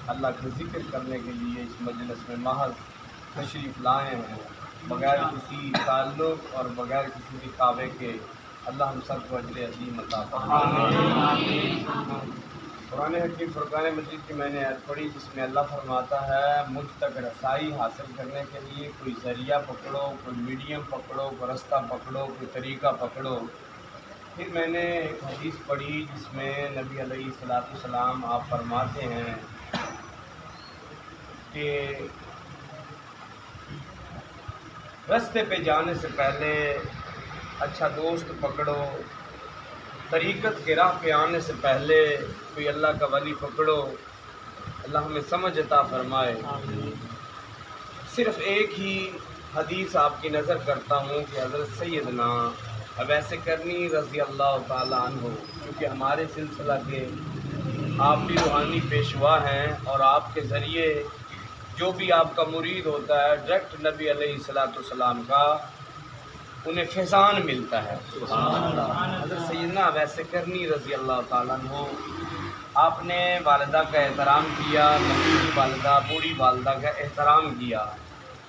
اللہ کا ذکر کرنے کے لیے اس مجلس میں محض تشریف لائے ہیں، بغیر کسی تعلق اور بغیر کسی دکھاوے کے۔ اللہ ہم سب کو اجر عظیم عطا فرمائے۔ قرآن حکیم فرقان مجید کی میں نے آیت پڑھی جس میں اللہ فرماتا ہے مجھ تک رسائی حاصل کرنے کے لیے کوئی ذریعہ پکڑو، کوئی میڈیم پکڑو، کوئی رستہ پکڑو، کوئی طریقہ پکڑو۔ پھر میں نے ایک حدیث پڑھی جس میں نبی علیہ السلام آپ فرماتے ہیں کہ رستے پہ جانے سے پہلے اچھا دوست پکڑو، طریقت کے راہ پہ آنے سے پہلے کوئی اللہ کا ولی پکڑو۔ اللہ ہمیں سمجھ عطا فرمائے۔ صرف ایک ہی حدیث آپ کی نظر کرتا ہوں کہ حضرت سیدنا اویس کرنی رضی اللہ تعالیٰ عنہ، کیونکہ ہمارے سلسلہ کے آپ بھی روحانی پیشوا ہیں اور آپ کے ذریعے جو بھی آپ کا مرید ہوتا ہے ڈائریکٹ نبی علیہ السلام کا انہیں فیضان ملتا ہے۔ حضرت سیدنا اویس کرنی رضی اللہ تعالیٰ عنہ، آپ نے والدہ کا احترام کیا، مقبولی والدہ، بوڑھی والدہ کا احترام کیا۔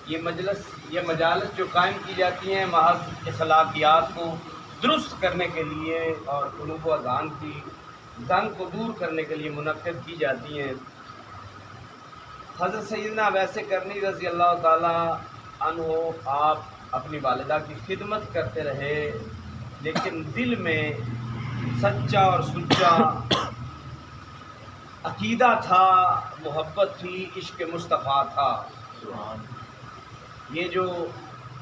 یہ مجالس جو قائم کی جاتی ہیں محض اخلاقیات کو درست کرنے کے لیے اور قلوب و اذہان کی زنگ کو دور کرنے کے لیے منعقد کی جاتی ہیں۔ حضرت سیدنا اویس کرنی رضی اللہ تعالیٰ عنہ آپ اپنی والدہ کی خدمت کرتے رہے، لیکن دل میں سچا اور سچا عقیدہ تھا، محبت تھی، عشق مصطفیٰ تھا۔ یہ جو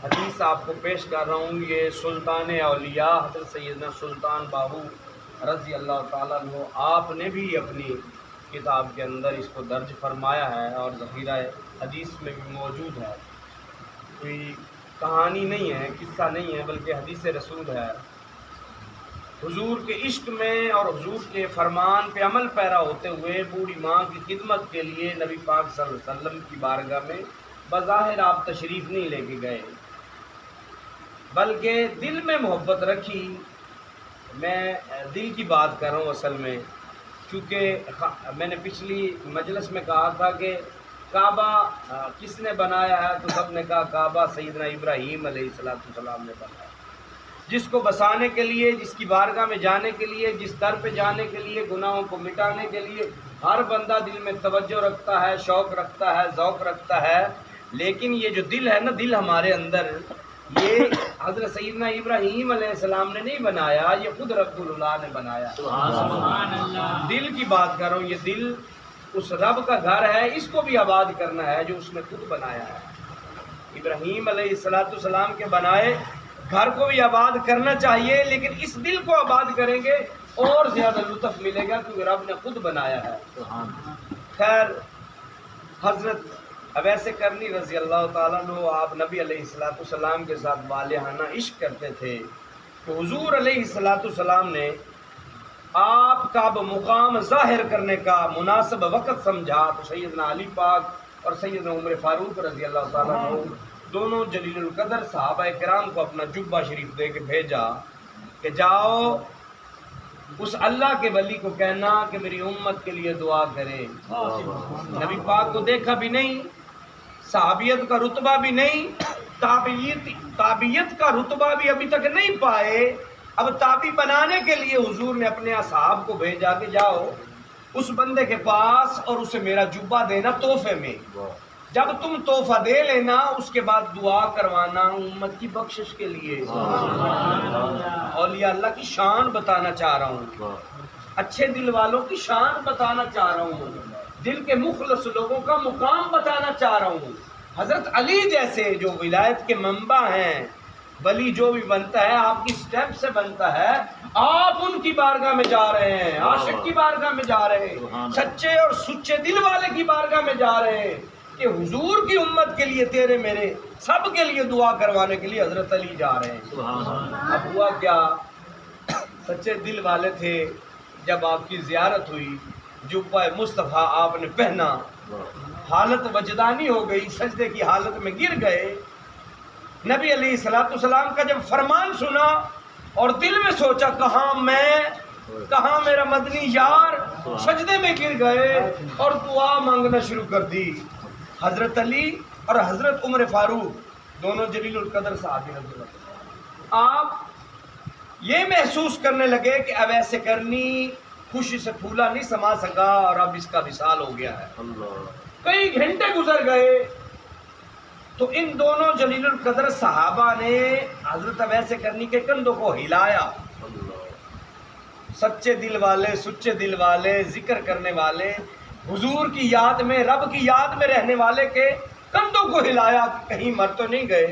حدیث آپ کو پیش کر رہا ہوں یہ سلطان اولیاء حضرت سیدنا سلطان باہو رضی اللہ تعالیٰ عنہ آپ نے بھی اپنی کتاب کے اندر اس کو درج فرمایا ہے اور ذخیرہ حدیث میں بھی موجود ہے۔ کوئی کہانی نہیں ہے، قصہ نہیں ہے، بلکہ حدیث رسول ہے۔ حضور کے عشق میں اور حضور کے فرمان پہ عمل پیرا ہوتے ہوئے بوڑھی ماں کی خدمت کے لیے نبی پاک صلی اللہ علیہ وسلم کی بارگاہ میں بظاہر آپ تشریف نہیں لے کے گئے، بلکہ دل میں محبت رکھی۔ میں دل کی بات کر رہا ہوں اصل میں، چونکہ میں نے پچھلی مجلس میں کہا تھا کہ کعبہ کس نے بنایا ہے، تو سب نے کہا کعبہ سیدنا ابراہیم علیہ السلام نے بنایا۔ جس کو بسانے کے لیے، جس کی بارگاہ میں جانے کے لیے، جس در پہ جانے کے لیے، گناہوں کو مٹانے کے لیے ہر بندہ دل میں توجہ رکھتا ہے، شوق رکھتا ہے، ذوق رکھتا ہے، لیکن یہ جو دل ہے نا، دل ہمارے اندر، یہ حضرت سیدنا ابراہیم علیہ السلام نے نہیں بنایا، یہ خود رب اللہ نے بنایا۔ سبحان اللہ۔ دل کی بات کر رہا ہوں، یہ دل اس رب کا گھر ہے، اس کو بھی آباد کرنا ہے جو اس نے خود بنایا ہے۔ ابراہیم علیہ السلام کے بنائے گھر کو بھی آباد کرنا چاہیے، لیکن اس دل کو آباد کریں گے اور زیادہ لطف ملے گا کیونکہ رب نے خود بنایا ہے۔ خیر، حضرت اویس کرنی رضی اللہ تعالیٰ عنہ آپ نبی علیہ السلام کے ساتھ والہانہ عشق کرتے تھے، تو حضور علیہ السلام نے آپ کا مقام ظاہر کرنے کا مناسب وقت سمجھا تو سیدنا علی پاک اور سیدنا عمر فاروق رضی اللہ تعالیٰ عنہ دونوں جلیل القدر صحابہ کرام کو اپنا جبہ شریف دے کے بھیجا کہ جاؤ اس اللہ کے ولی کو کہنا کہ میری امت کے لیے دعا کرے۔ نبی پاک کو دیکھا بھی نہیں، صحابیت کا رتبہ بھی نہیں، تابعیت کا رتبہ بھی ابھی تک نہیں پائے، اب تابعی بنانے کے لیے حضور نے اپنے اصحاب کو بھیجا کہ جاؤ اس بندے کے پاس اور اسے میرا جبہ دینا تحفے میں، جب تم تحفہ دے لینا اس کے بعد دعا کروانا امت کی بخشش کے لیے۔ اولیاء اللہ کی شان بتانا چاہ رہا ہوں، اچھے دل والوں کی شان بتانا چاہ رہا ہوں، دل کے مخلص لوگوں کا مقام بتانا چاہ رہا ہوں۔ حضرت علی جیسے جو ولایت کے منبع ہیں، ولی جو بھی بنتا ہے آپ کی سٹیپ سے بنتا ہے، آپ ان کی بارگاہ میں جا رہے ہیں، عاشق کی بارگاہ میں جا رہے ہیں، سچے اور سچے دل والے کی بارگاہ میں جا رہے ہیں کہ حضور کی امت کے لیے، تیرے میرے سب کے لیے دعا کروانے کے لیے حضرت علی جا رہے ہیں۔ اب ہوا کیا، سچے دل والے تھے، جب آپ کی زیارت ہوئی، جبہ مصطفیٰ آپ نے پہنا، حالت وجدانی ہو گئی، سجدے کی حالت میں گر گئے۔ نبی علیہ السلام کا جب فرمان سنا اور دل میں سوچا کہاں میں کہاں میرا مدنی یار سجدے میں گر گئے اور دعا مانگنا شروع کر دی. حضرت علی اور حضرت عمر فاروق دونوں جلیل القدر صحابی رضی اللہ عنہ، آپ یہ محسوس کرنے لگے کہ اب ایسے کرنی خوشی سے پھولا نہیں سما سکا اور اب اس کا وصال ہو گیا ہے. کئی گھنٹے گزر گئے تو ان دونوں جلیل القدر صحابہ نے حضرت اویس کرنی کے کندھوں کو ہلایا. سچے دل والے، سچے دل والے، ذکر کرنے والے، حضور کی یاد میں، رب کی یاد میں رہنے والے کے کندھوں کو ہلایا کہ کہیں مر تو نہیں گئے.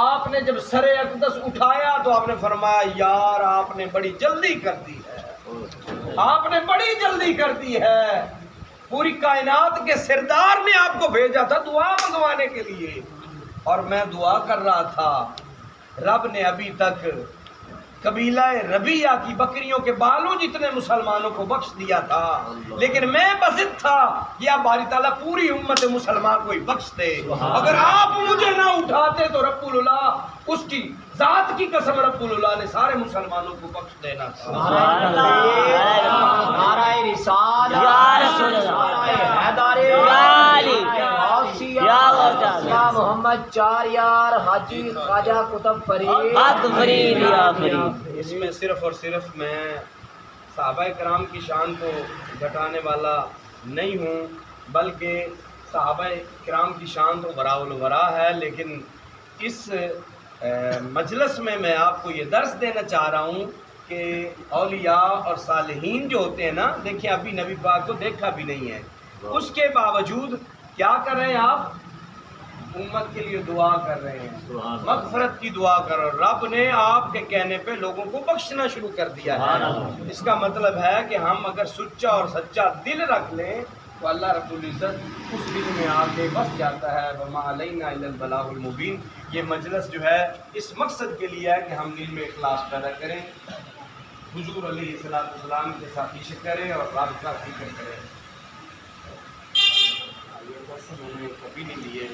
آپ نے جب سر اقدس اٹھایا تو آپ نے فرمایا یار آپ نے بڑی جلدی کر دی ہے، آپ نے بڑی جلدی کر دی ہے. پوری کائنات کے سردار نے آپ کو بھیجا تھا دعا منگوانے کے لیے، اور میں دعا کر رہا تھا. رب نے ابھی تک قبیلہ ربیہ کی بکریوں کے بالوں جتنے مسلمانوں کو بخش دیا تھا، لیکن میں بضد تھا کہ اب باری تعالیٰ پوری امت مسلمان کو ہی بخش دے. اگر آپ مجھے نہ اٹھاتے تو رب العلا، اس کی ذات کی قسم، رب العلا نے سارے مسلمانوں کو بخش دینا تھا. نعرہ رسالت، یا محمد چار یار حاجی خواجہ قطب فرید. اس میں صرف اور صرف میں صحابہ کرام کی شان کو گھٹانے والا نہیں ہوں، بلکہ صحابہ کرام کی شان تو وراء الورا ہے. لیکن اس مجلس میں آپ کو یہ درس دینا چاہ رہا ہوں کہ اولیاء اور صالحین جو ہوتے ہیں نا، دیکھیں ابھی نبی پاک کو دیکھا بھی نہیں ہے، اس کے باوجود کیا کر رہے ہیں آپ؟ امت کے لیے دعا کر رہے ہیں، مغفرت کی دعا کر رہے ہیں. رب نے آپ کے کہنے پہ لوگوں کو بخشنا شروع کر دیا ہے. اس کا مطلب ہے کہ ہم اگر سچا اور سچا دل رکھ لیں تو اللہ رب العزت اس دل میں آ کے بس جاتا ہے. وما علینا الا البلاغ المبین. یہ مجلس جو ہے اس مقصد کے لیے ہے کہ ہم دل میں اخلاص پیدا کریں، حضور علیہ السلام کے ساتھ عشق کریں اور رب کا ذکر کریں. یہ درس میں نے کبھی نہیں لیے.